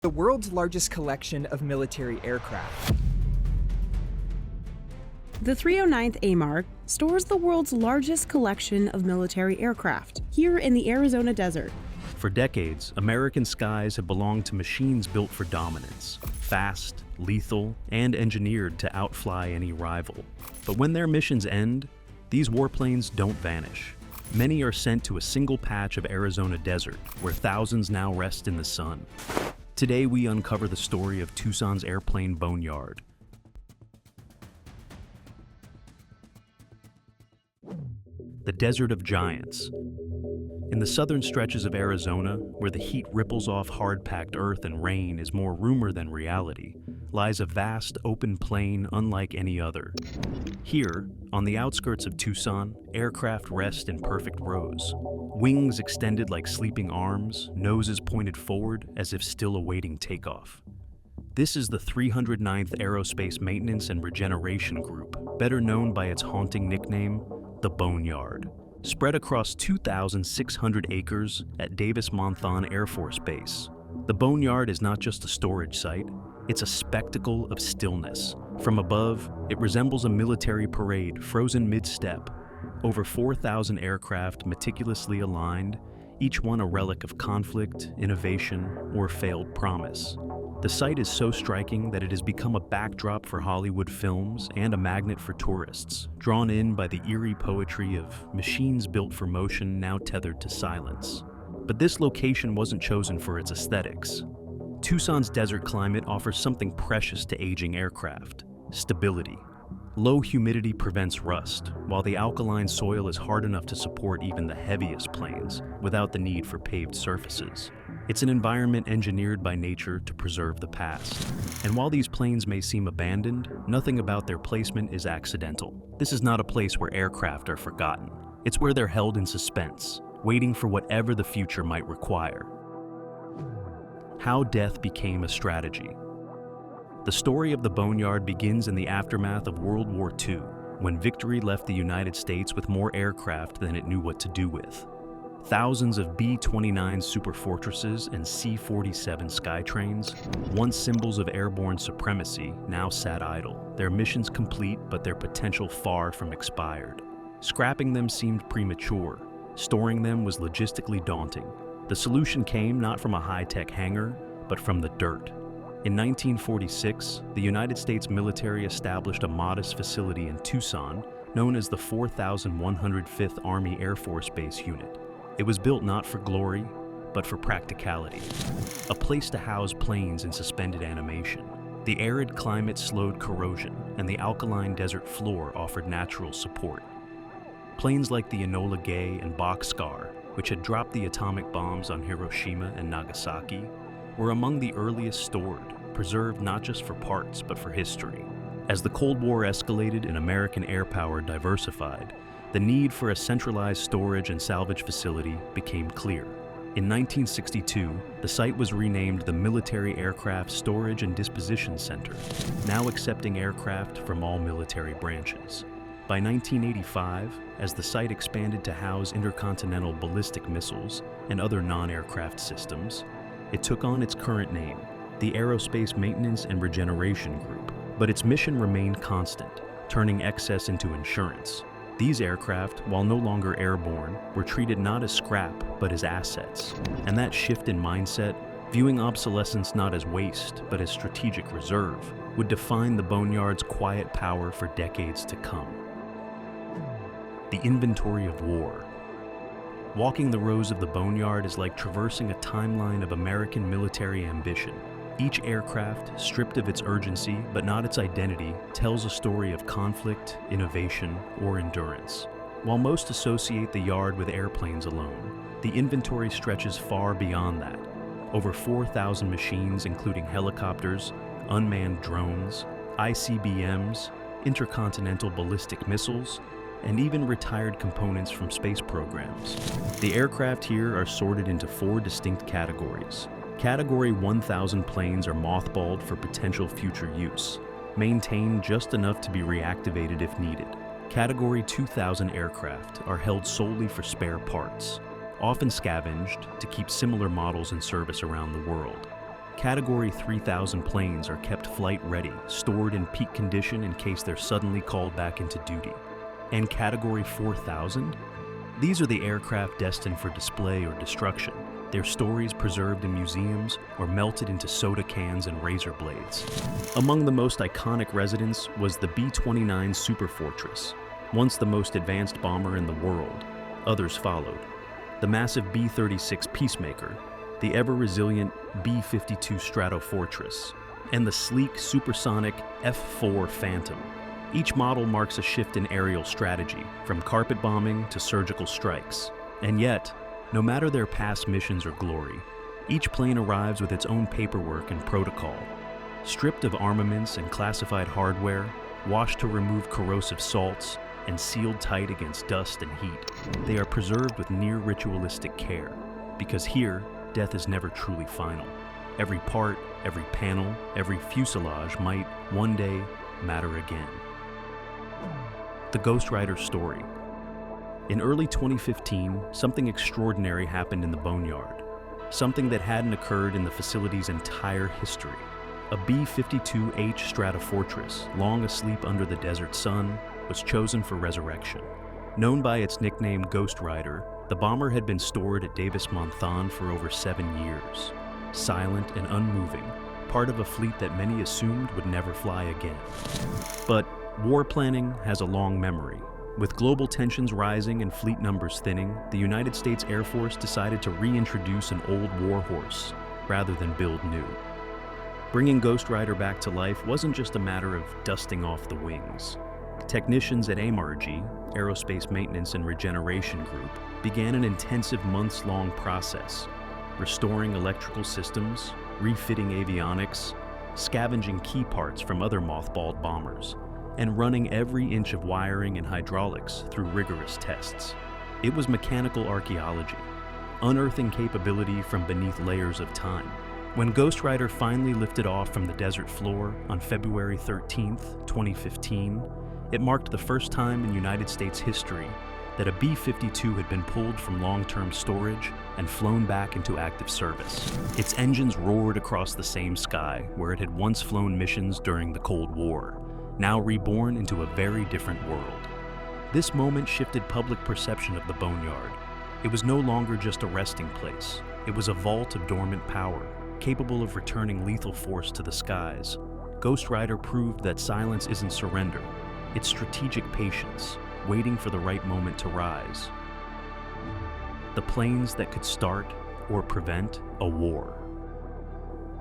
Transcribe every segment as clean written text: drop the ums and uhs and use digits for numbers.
The world's largest collection of military aircraft. The 309th AMAR stores the world's largest collection of military aircraft here in the Arizona desert. For decades, American skies have belonged to machines built for dominance, fast, lethal, and engineered to outfly any rival. But when their missions end, these warplanes don't vanish. Many are sent to a single patch of Arizona desert, where thousands now rest in the sun. Today, we uncover the story of Tucson's airplane Boneyard. The Desert of Giants. In the southern stretches of Arizona, where the heat ripples off hard-packed earth and rain is more rumor than reality, lies a vast, open plain unlike any other. Here, on the outskirts of Tucson, aircraft rest in perfect rows. Wings extended like sleeping arms, noses pointed forward as if still awaiting takeoff. This is the 309th Aerospace Maintenance and Regeneration Group, better known by its haunting nickname, the Boneyard. Spread across 2,600 acres at Davis-Monthan Air Force Base. The Boneyard is not just a storage site, it's a spectacle of stillness. From above, it resembles a military parade frozen mid-step. Over 4,000 aircraft meticulously aligned, each one a relic of conflict, innovation, or failed promise. The site is so striking that it has become a backdrop for Hollywood films and a magnet for tourists, drawn in by the eerie poetry of machines built for motion now tethered to silence. But this location wasn't chosen for its aesthetics. Tucson's desert climate offers something precious to aging aircraft: stability. Low humidity prevents rust, while the alkaline soil is hard enough to support even the heaviest planes without the need for paved surfaces. It's an environment engineered by nature to preserve the past. And while these planes may seem abandoned, nothing about their placement is accidental. This is not a place where aircraft are forgotten. It's where they're held in suspense, waiting for whatever the future might require. How death became a strategy. The story of the Boneyard begins in the aftermath of World War II, when victory left the United States with more aircraft than it knew what to do with. Thousands of B-29 Superfortresses and C-47 Skytrains, once symbols of airborne supremacy, now sat idle, their missions complete but their potential far from expired. Scrapping them seemed premature. Storing them was logistically daunting. The solution came not from a high-tech hangar, but from the dirt. In 1946, the United States military established a modest facility in Tucson known as the 4105th Army Air Force Base Unit. It was built not for glory, but for practicality. A place to house planes in suspended animation. The arid climate slowed corrosion, and the alkaline desert floor offered natural support. Planes like the Enola Gay and Bockscar, which had dropped the atomic bombs on Hiroshima and Nagasaki, were among the earliest stored, preserved not just for parts, but for history. As the Cold War escalated and American air power diversified, the need for a centralized storage and salvage facility became clear. In 1962, the site was renamed the Military Aircraft Storage and Disposition Center, now accepting aircraft from all military branches. By 1985, as the site expanded to house intercontinental ballistic missiles and other non-aircraft systems, it took on its current name, the Aerospace Maintenance and Regeneration Group. But its mission remained constant, turning excess into insurance. These aircraft, while no longer airborne, were treated not as scrap, but as assets. And that shift in mindset, viewing obsolescence not as waste, but as strategic reserve, would define the Boneyard's quiet power for decades to come. The inventory of war. Walking the rows of the Boneyard is like traversing a timeline of American military ambition. Each aircraft, stripped of its urgency but not its identity, tells a story of conflict, innovation, or endurance. While most associate the yard with airplanes alone, the inventory stretches far beyond that. Over 4,000 machines including helicopters, unmanned drones, ICBMs, intercontinental ballistic missiles, and even retired components from space programs. The aircraft here are sorted into 4 distinct categories. Category 1000 planes are mothballed for potential future use, maintained just enough to be reactivated if needed. Category 2000 aircraft are held solely for spare parts, often scavenged to keep similar models in service around the world. Category 3000 planes are kept flight-ready, stored in peak condition in case they're suddenly called back into duty. And Category 4000? These are the aircraft destined for display or destruction, their stories preserved in museums or melted into soda cans and razor blades. Among the most iconic residents was the B-29 Superfortress, once the most advanced bomber in the world. Others followed. The massive B-36 Peacemaker, the ever-resilient B-52 Stratofortress, and the sleek supersonic F-4 Phantom. Each model marks a shift in aerial strategy, from carpet bombing to surgical strikes. And yet, no matter their past missions or glory, each plane arrives with its own paperwork and protocol. Stripped of armaments and classified hardware, washed to remove corrosive salts, and sealed tight against dust and heat, they are preserved with near ritualistic care. Because here, death is never truly final. Every part, every panel, every fuselage might, one day, matter again. The Ghost Rider story. In early 2015, something extraordinary happened in the Boneyard. Something that hadn't occurred in the facility's entire history. A B-52H Stratofortress, long asleep under the desert sun, was chosen for resurrection. Known by its nickname Ghost Rider, the bomber had been stored at Davis-Monthan for over 7 years. Silent and unmoving, part of a fleet that many assumed would never fly again. But war planning has a long memory. With global tensions rising and fleet numbers thinning, the United States Air Force decided to reintroduce an old warhorse rather than build new. Bringing Ghost Rider back to life wasn't just a matter of dusting off the wings. Technicians at AMRG, Aerospace Maintenance and Regeneration Group, began an intensive months-long process, restoring electrical systems, refitting avionics, scavenging key parts from other mothballed bombers, and running every inch of wiring and hydraulics through rigorous tests. It was mechanical archaeology, unearthing capability from beneath layers of time. When Ghost Rider finally lifted off from the desert floor on February 13, 2015, it marked the first time in United States history that a B-52 had been pulled from long-term storage and flown back into active service. Its engines roared across the same sky where it had once flown missions during the Cold War, now reborn into a very different world. This moment shifted public perception of the Boneyard. It was no longer just a resting place. It was a vault of dormant power, capable of returning lethal force to the skies. Ghost Rider proved that silence isn't surrender. It's strategic patience, waiting for the right moment to rise. The planes that could start or prevent a war.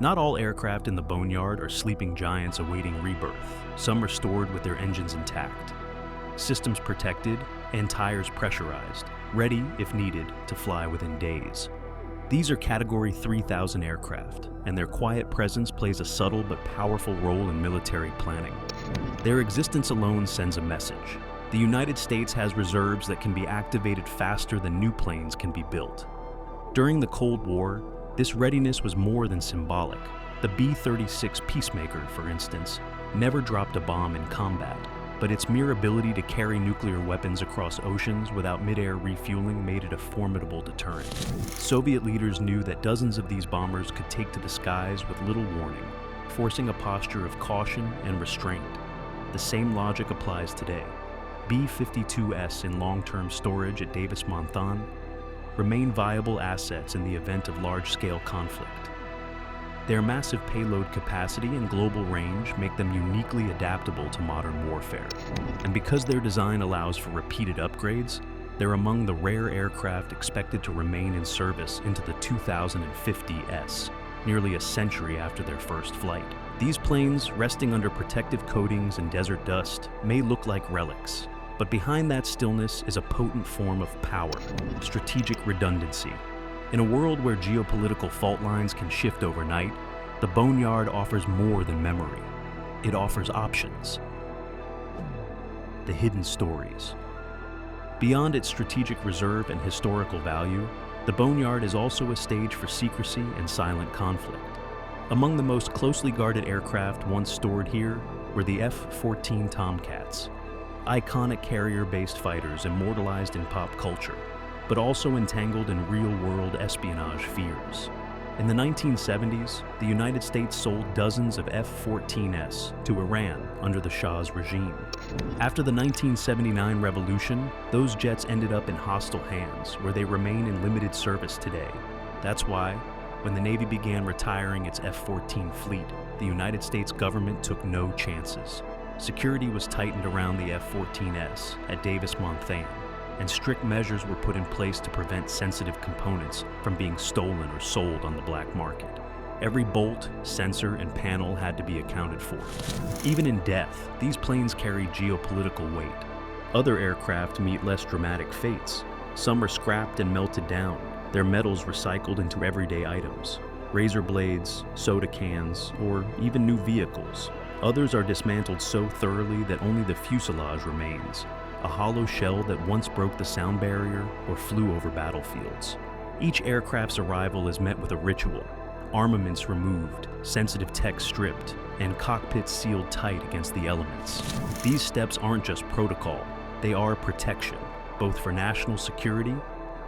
Not all aircraft in the Boneyard are sleeping giants awaiting rebirth. Some are stored with their engines intact, systems protected, and tires pressurized, ready, if needed, to fly within days. These are Category 3000 aircraft, and their quiet presence plays a subtle but powerful role in military planning. Their existence alone sends a message. The United States has reserves that can be activated faster than new planes can be built. During the Cold War, this readiness was more than symbolic. The B-36 Peacemaker, for instance, never dropped a bomb in combat, but its mere ability to carry nuclear weapons across oceans without mid-air refueling made it a formidable deterrent. Soviet leaders knew that dozens of these bombers could take to the skies with little warning, forcing a posture of caution and restraint. The same logic applies today. B-52s in long-term storage at Davis-Monthan remain viable assets in the event of large-scale conflict. Their massive payload capacity and global range make them uniquely adaptable to modern warfare. And because their design allows for repeated upgrades, they're among the rare aircraft expected to remain in service into the 2050s, nearly a century after their first flight. These planes, resting under protective coatings and desert dust, may look like relics, but behind that stillness is a potent form of power, strategic redundancy. In a world where geopolitical fault lines can shift overnight, the Boneyard offers more than memory. It offers options. The hidden stories. Beyond its strategic reserve and historical value, the Boneyard is also a stage for secrecy and silent conflict. Among the most closely guarded aircraft once stored here were the F-14 Tomcats, iconic carrier-based fighters immortalized in pop culture, but also entangled in real-world espionage fears. In the 1970s, the United States sold dozens of F-14s to Iran under the Shah's regime. After the 1979 revolution, those jets ended up in hostile hands, where they remain in limited service today. That's why, when the Navy began retiring its F-14 fleet, the United States government took no chances. Security was tightened around the F-14s at Davis-Monthan, and strict measures were put in place to prevent sensitive components from being stolen or sold on the black market. Every bolt, sensor, and panel had to be accounted for. Even in death, these planes carry geopolitical weight. Other aircraft meet less dramatic fates. Some are scrapped and melted down, their metals recycled into everyday items, razor blades, soda cans, or even new vehicles. Others are dismantled so thoroughly that only the fuselage remains, a hollow shell that once broke the sound barrier or flew over battlefields. Each aircraft's arrival is met with a ritual: armaments removed, sensitive tech stripped, and cockpits sealed tight against the elements. These steps aren't just protocol, they are protection, both for national security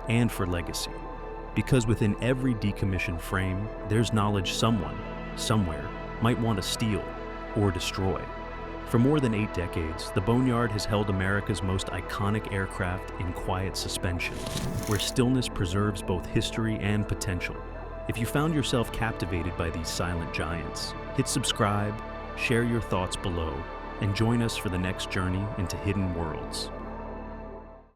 and for legacy. Because within every decommissioned frame, there's knowledge someone, somewhere, might want to steal or destroy. For more than 8 decades, the Boneyard has held America's most iconic aircraft in quiet suspension, where stillness preserves both history and potential. If you found yourself captivated by these silent giants, hit subscribe, share your thoughts below, and join us for the next journey into hidden worlds.